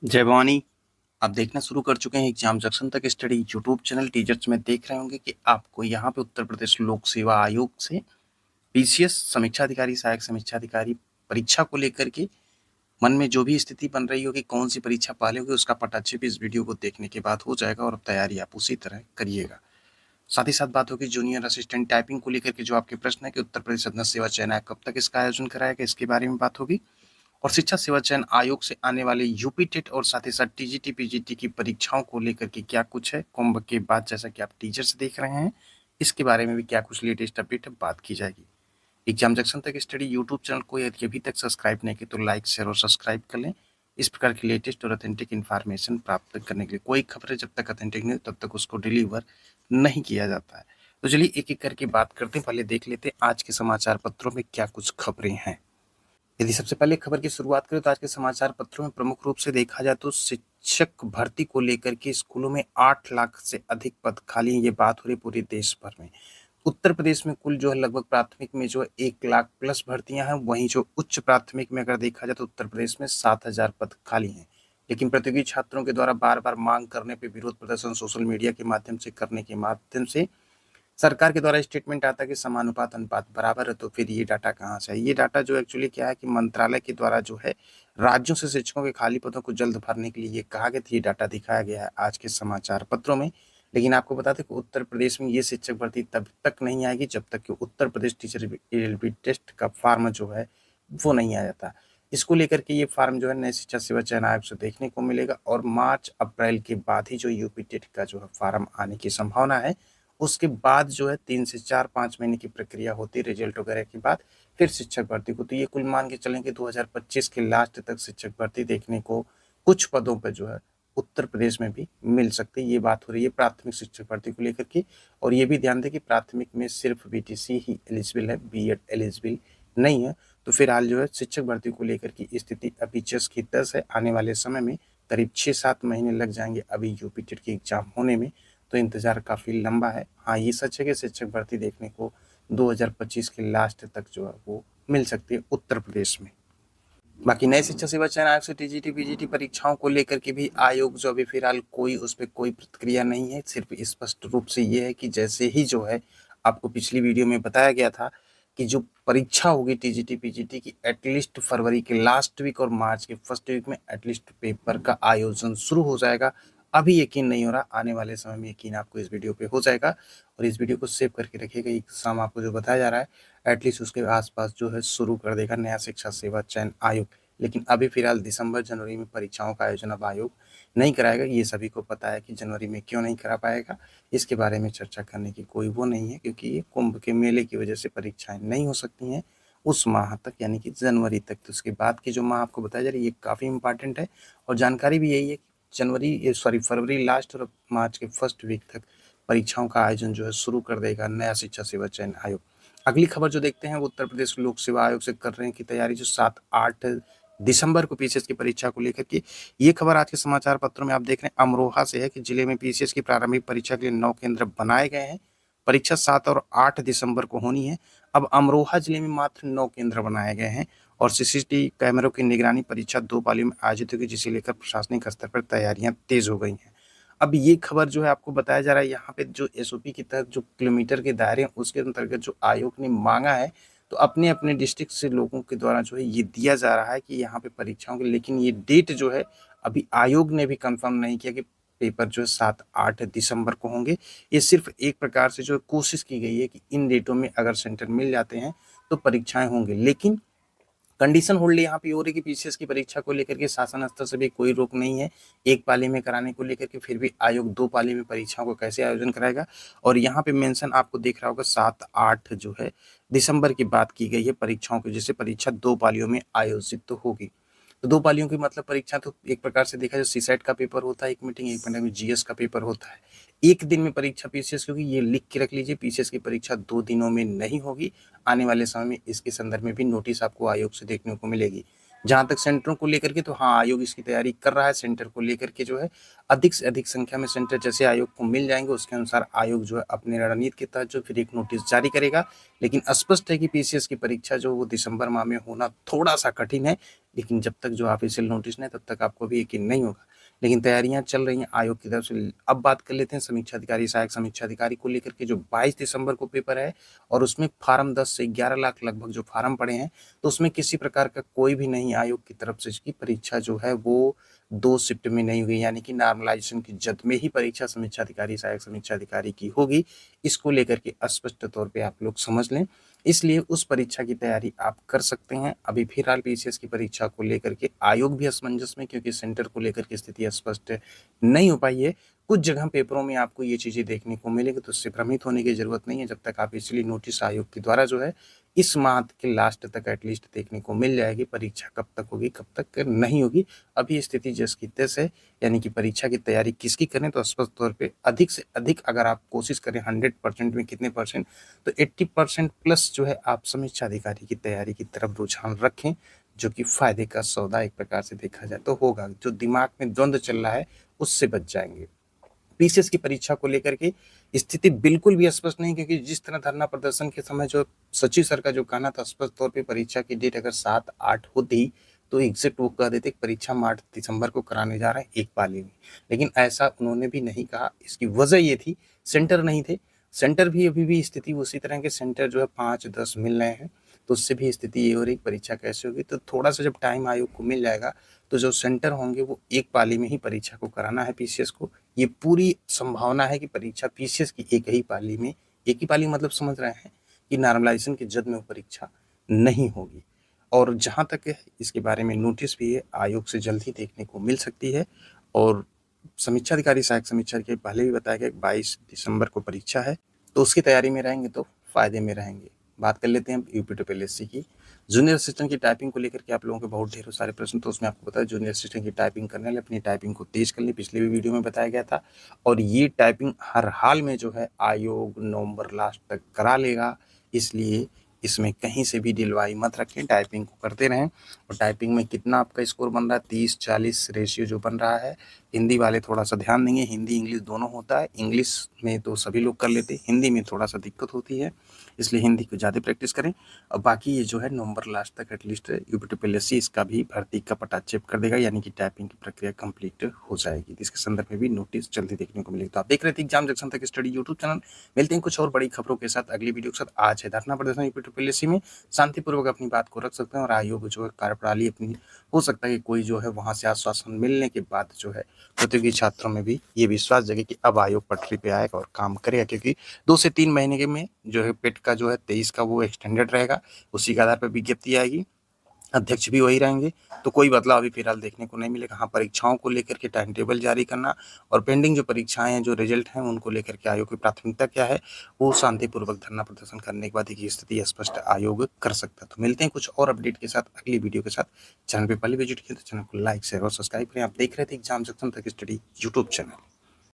जय भवानी। आप देखना शुरू कर चुके हैं एग्जाम जंक्शन तक स्टडी यूट्यूब चैनल। टीचर्स में देख रहे होंगे कि आपको यहाँ पे उत्तर प्रदेश लोक सेवा आयोग से पीसीएस समीक्षा अधिकारी, सहायक समीक्षा अधिकारी परीक्षा को लेकर के मन में जो भी स्थिति बन रही होगी, कौन सी परीक्षा पहले होगी, उसका पटाक्षेप इस वीडियो को देखने के बाद हो जाएगा और अब तैयारी आप उसी तरह करिएगा। साथ ही साथ बात होगी जूनियर असिस्टेंट टाइपिंग को लेकर के जो आपके प्रश्न है कि उत्तर प्रदेश अधीन सेवा चयन आयोग कब तक इसका आयोजन कराएगा, इसके बारे में बात होगी। और शिक्षा सेवा चयन आयोग से आने वाले यूपी टेट और साथ ही साथ टीजीटी पीजीटी की परीक्षाओं को लेकर के क्या कुछ है, कुंभ के बाद जैसा कि आप टीचर से देख रहे हैं, इसके बारे में भी क्या कुछ लेटेस्ट अपडेट है, बात की जाएगी। एग्जाम जंक्शन तक स्टडी यूट्यूब चैनल को यदि अभी तक सब्सक्राइब नहीं किया तो लाइक शेयर और सब्सक्राइब कर लें। इस प्रकार की लेटेस्ट और ऑथेंटिक इन्फॉर्मेशन प्राप्त करने के लिए कोई खबरें जब तक ऑथेंटिक नहीं तब तक उसको डिलीवर नहीं किया जाता है। तो चलिए एक एक करके बात करते हैं। पहले देख लेते हैं आज के समाचार पत्रों में क्या कुछ खबरें हैं। यदि सबसे पहले खबर की शुरुआत करें तो आज के समाचार पत्रों में प्रमुख रूप से देखा जाए तो शिक्षक भर्ती को लेकर के स्कूलों में 8 लाख से अधिक पद खाली हैं। ये बात हो रही पूरे देश भर में। उत्तर प्रदेश में कुल जो है लगभग प्राथमिक में जो है 1 लाख प्लस भर्तियां हैं। वहीं जो उच्च प्राथमिक में अगर देखा जाए तो उत्तर प्रदेश में 7,000 पद खाली हैं। लेकिन प्रतियोगी छात्रों के द्वारा बार बार मांग करने पर विरोध प्रदर्शन सोशल मीडिया के माध्यम से करने के माध्यम से सरकार के द्वारा स्टेटमेंट आता है कि समानुपात अनुपात बराबर है। तो फिर ये डाटा कहाँ से है? ये डाटा जो एक्चुअली क्या है कि मंत्रालय के द्वारा जो है राज्यों से शिक्षकों के खाली पदों को जल्द भरने के लिए ये कहा गया था। ये डाटा दिखाया गया है आज के समाचार पत्रों में। लेकिन आपको बता दें कि उत्तर प्रदेश में ये शिक्षक भर्ती तब तक नहीं आएगी जब तक कि Uttar Pradesh teacher eligibility test का फॉर्म जो है वो नहीं आ जाता। इसको लेकर के ये फॉर्म जो है नए शिक्षा सेवा चयन आयोग से देखने को मिलेगा और मार्च अप्रैल के बाद ही जो यूपी टेट का जो है फॉर्म आने की संभावना है। उसके बाद जो है 3 से 4-5 महीने की प्रक्रिया होती है रिजल्ट वगैरह के बाद फिर शिक्षक भर्ती को। तो ये कुल मान के चलें कि 2025 के लास्ट तक शिक्षक भर्ती देखने को कुछ पदों पर जो है उत्तर प्रदेश में भी मिल सकती है। ये बात हो रही है प्राथमिक शिक्षक भर्ती को लेकर के। और ये भी ध्यान दें कि प्राथमिक में सिर्फ बीटीसी ही एलिजिबल है, बीएड एलिजिबल नहीं है। तो फिलहाल जो है शिक्षक भर्ती को लेकर की स्थिति अभी जस की तस है। आने वाले समय में करीब 6-7 महीने लग जाएंगे अभी यूपी टेट की एग्जाम होने में। तो इंतजार काफ़ी लंबा है। हाँ, ये सच है कि शिक्षक भर्ती देखने को 2025 के लास्ट तक जो है वो मिल सकती है उत्तर प्रदेश में। बाकी नए शिक्षा सेवा चयन आयोग से टीजीटी पीजीटी परीक्षाओं को लेकर के भी आयोग जो अभी फिलहाल उस पर कोई प्रतिक्रिया नहीं है। सिर्फ स्पष्ट रूप से ये है कि जैसे ही जो है आपको पिछली वीडियो में बताया गया था कि जो परीक्षा होगी टीजीटी पीजीटी की एटलीस्ट फरवरी के लास्ट वीक और मार्च के फर्स्ट वीक में एटलीस्ट पेपर का आयोजन शुरू हो जाएगा। अभी यकीन नहीं हो रहा, आने वाले समय में यकीन आपको इस वीडियो पे हो जाएगा। और इस वीडियो को सेव करके रखिएगा। एग्जाम आपको जो बताया जा रहा है एटलीस्ट उसके आसपास जो है शुरू कर देगा नया शिक्षा सेवा चयन आयोग। लेकिन अभी फिलहाल दिसंबर जनवरी में परीक्षाओं का आयोजन अब आयोग नहीं कराएगा। ये सभी को पता है कि जनवरी में क्यों नहीं करा पाएगा। इसके बारे में चर्चा करने की कोई वो नहीं है, क्योंकि ये कुंभ के मेले की वजह से परीक्षाएं नहीं हो सकती हैं उस माह तक, यानी कि जनवरी तक। तो उसके बाद की जो माह आपको बताया जा रही है ये काफ़ी इंपॉर्टेंट है। और जानकारी भी यही है कि फरवरी लास्ट और मार्च के फर्स्ट वीक तक परीक्षाओं का आयोजन जो है शुरू कर देगा नया शिक्षा सेवा चयन आयोग। अगली खबर जो देखते हैं वो उत्तर प्रदेश लोक सेवा आयोग से कर रहे हैं कि तैयारी जो 7-8 दिसंबर को पीसीएस की परीक्षा को लेकर के। ये खबर आज के समाचार पत्रों में आप देख रहे हैं अमरोहा से है कि जिले में पीसीएस की प्रारंभिक परीक्षा के लिए 9 केंद्र बनाए गए हैं। परीक्षा 7 और 8 दिसंबर को होनी है। अब अमरोहा जिले में मात्र 9 केंद्र बनाए गए हैं और सीसीटीवी कैमरों की निगरानी परीक्षा 2 पालियों में आयोजित होगी, जिसे लेकर प्रशासनिक स्तर पर तैयारियां तेज हो गई हैं। अब ये खबर जो है आपको बताया जा रहा है यहाँ पे जो एसओपी के तहत जो किलोमीटर के दायरे हैं उसके अंतर्गत जो आयोग ने मांगा है, तो अपने अपने डिस्ट्रिक्ट से लोगों के द्वारा जो है ये दिया जा रहा है कि यहाँ पे परीक्षाओं की। लेकिन ये डेट जो है अभी आयोग ने भी कंफर्म नहीं किया कि पेपर जो है 7-8 दिसंबर को होंगे। ये सिर्फ एक प्रकार से जो कोशिश की गई है कि इन डेटों में अगर सेंटर मिल जाते हैं तो परीक्षाएं होंगी। लेकिन कंडीशन होल्ड यहाँ पे हो रही कि पीसीएस की परीक्षा को लेकर के शासन स्तर से भी कोई रोक नहीं है एक पाली में कराने को लेकर के। फिर भी आयोग 2 पाली में परीक्षाओं को कैसे आयोजन कराएगा। और यहाँ पे मेंशन आपको दिख रहा होगा 7-8 जो है दिसंबर की बात की गई है परीक्षाओं की, जिससे परीक्षा 2 पालियों में आयोजित तो होगी। तो 2 पालियों की मतलब परीक्षा तो एक प्रकार से देखा जाए सीसेट का पेपर होता है एक मीटिंग, एक मीटिंग में जीएस का पेपर होता है। एक दिन में परीक्षा पीसीएस, क्योंकि ये लिख के रख लीजिए पीसीएस की परीक्षा 2 दिनों में नहीं होगी। आने वाले समय में इसके संदर्भ में भी नोटिस आपको आयोग से देखने को मिलेगी। जहाँ तक सेंटरों को लेकर के, तो हाँ, आयोग इसकी तैयारी कर रहा है। सेंटर को लेकर के जो है अधिक से अधिक संख्या में सेंटर जैसे आयोग को मिल जाएंगे, उसके अनुसार आयोग जो है अपने रणनीति के तहत जो फिर एक नोटिस जारी करेगा। लेकिन स्पष्ट है कि पीसीएस की परीक्षा जो वो दिसंबर माह में होना थोड़ा सा कठिन है, लेकिन जब तक जो ऑफिशियल नोटिस नहीं, तब तक आपको भी यकीन नहीं होगा। लेकिन तैयारियां चल रही हैं आयोग की तरफ से। अब बात कर लेते हैं समीक्षा अधिकारी, सहायक समीक्षा अधिकारी को लेकर के, जो 22 दिसंबर को पेपर है और उसमें फार्म 10 से 11 लाख लगभग जो फार्म पड़े हैं, तो उसमें किसी प्रकार का कोई भी नहीं आयोग की तरफ से इसकी परीक्षा जो है वो 2 शिफ्ट में नहीं हुई, यानी कि नॉर्मलाइजेशन की जद में ही परीक्षा समीक्षा अधिकारी, सहायक समीक्षा अधिकारी की होगी। इसको लेकर के स्पष्ट तौर पे आप लोग समझ लें। इसलिए उस परीक्षा की तैयारी आप कर सकते हैं। अभी फिलहाल पीसीएस की परीक्षा को लेकर के आयोग भी असमंजस में, क्योंकि सेंटर को लेकर के स्थिति स्पष्ट नहीं हो पाई है। कुछ जगह पेपरों में आपको ये चीजें देखने को मिलेगी, तो उससे भ्रमित होने की जरूरत नहीं है। जब तक आप इसलिए नोटिस आयोग के द्वारा जो है इस माह के लास्ट तक एटलीस्ट देखने को मिल जाएगी। परीक्षा कब तक होगी, कब तक नहीं होगी, अभी स्थिति जैस की तैस है। यानी कि परीक्षा की तैयारी किसकी करें, तो स्पष्ट तौर पे अधिक से अधिक अगर आप कोशिश करें 100% में कितने परसेंट, तो 80% प्लस जो है आप समीक्षा अधिकारी की तैयारी की तरफ रुझान रखें, जो कि फायदे का सौदा एक प्रकार से देखा जाए तो होगा। जो दिमाग में द्वंद्व चल रहा है उससे बच जाएंगे। पीसीएस की परीक्षा को लेकर के स्थिति बिल्कुल भी स्पष्ट नहीं, क्योंकि जिस तरह धरना प्रदर्शन के समय जो सचिव सर का जो कहना था, स्पष्ट तौर पे परीक्षा की डेट अगर 7-8 होती तो एग्जैक्ट वो कह देते कि परीक्षा मार्च दिसंबर को कराने जा रहे हैं एक पाली में। लेकिन ऐसा उन्होंने भी नहीं कहा। इसकी वजह ये थी सेंटर नहीं थे। सेंटर भी अभी भी स्थिति उसी तरह के सेंटर जो है 5-10 मिल रहे हैं, तो उससे भी स्थिति ये हो रही परीक्षा कैसे होगी। तो थोड़ा सा जब टाइम आयोग को मिल जाएगा, तो जो सेंटर होंगे वो एक पाली में ही परीक्षा को कराना है पीसीएस को। ये पूरी संभावना है कि परीक्षा पीसीएस की एक ही पाली में, एक ही पाली मतलब समझ रहे हैं कि नॉर्मलाइजेशन की जद में वो परीक्षा नहीं होगी। और जहां तक है इसके बारे में नोटिस भी है आयोग से जल्द ही देखने को मिल सकती है। और समीक्षा अधिकारी, सहायक समीक्षा अधिकारी पहले भी बताया गया 22 दिसंबर को परीक्षा है, तो उसकी तैयारी में रहेंगे तो फायदे में रहेंगे। बात कर लेते हैं यूपी ट्रिपल की जूनियर असिस्टेंट की टाइपिंग को लेकर के। आप लोगों के बहुत ढेरों सारे प्रश्न, तो उसमें आपको पता है जूनियर असिस्टेंट की टाइपिंग करने वाले अपनी टाइपिंग को तेज कर लें, पिछले भी वीडियो में बताया गया था। और ये टाइपिंग हर हाल में जो है आयोग नवंबर लास्ट तक करा लेगा, इसलिए इसमें कहीं से भी ढिलवाई मत रखें, टाइपिंग को करते रहें। और टाइपिंग में कितना आपका स्कोर बन रहा है, 30-40 रेशियो जो बन रहा है। हिंदी वाले थोड़ा सा ध्यान देंगे, हिंदी इंग्लिश दोनों होता है। इंग्लिश में तो सभी लोग कर लेते हैं, हिंदी में थोड़ा सा दिक्कत होती है, इसलिए हिंदी को ज़्यादा प्रैक्टिस करें। और बाकी ये जो है नवंबर लास्ट तक एटलीस्ट यूपी ट्रिपल इसका भी भर्ती का पटा चेप कर देगा, यानी कि टाइपिंग की प्रक्रिया कंप्लीट हो जाएगी। इसके संदर्भ में भी नोटिस जल्दी देखने को मिलेगा। तो आप देख रहे थे एग्जाम जंक्शन तक स्टडी यूट्यूब चैनल। मिलते हैं कुछ और बड़ी खबरों के साथ अगली वीडियो के साथ। आज है धरना प्रदर्शन यूपी ट्रिपल में, शांतिपूर्वक अपनी बात को रख सकते हैं और आयोग जो है कार्यप्रणाली अपनी, हो सकता है कि कोई जो है वहां से आश्वासन मिलने के बाद जो है प्रतियोगी छात्रों में भी ये विश्वास जगे कि अब आयोग पटरी पे आएगा और काम करेगा। क्योंकि 2 से 3 महीने के में जो है पेट का जो है 23 का वो एक्सटेंडेड रहेगा, उसी के आधार पर विज्ञप्ति आएगी, अध्यक्ष भी वही रहेंगे, तो कोई बदलाव अभी फिलहाल देखने को नहीं मिलेगा। हाँ, परीक्षाओं को लेकर के टाइम टेबल जारी करना और पेंडिंग जो परीक्षाएं हैं, जो रिजल्ट हैं, उनको लेकर के आयोग की प्राथमिकता क्या है, वो शांतिपूर्वक धरना प्रदर्शन करने के बाद एक स्थिति स्पष्ट आयोग कर सकता है। तो मिलते हैं कुछ और अपडेट के साथ अगली वीडियो के साथ। चैनल पे पहले विजिट किया तो चैनल को लाइक शेयर और सब्सक्राइब करें। आप देख रहे थे एग्जाम सेक्शन तक स्टडी यूट्यूब चैनल।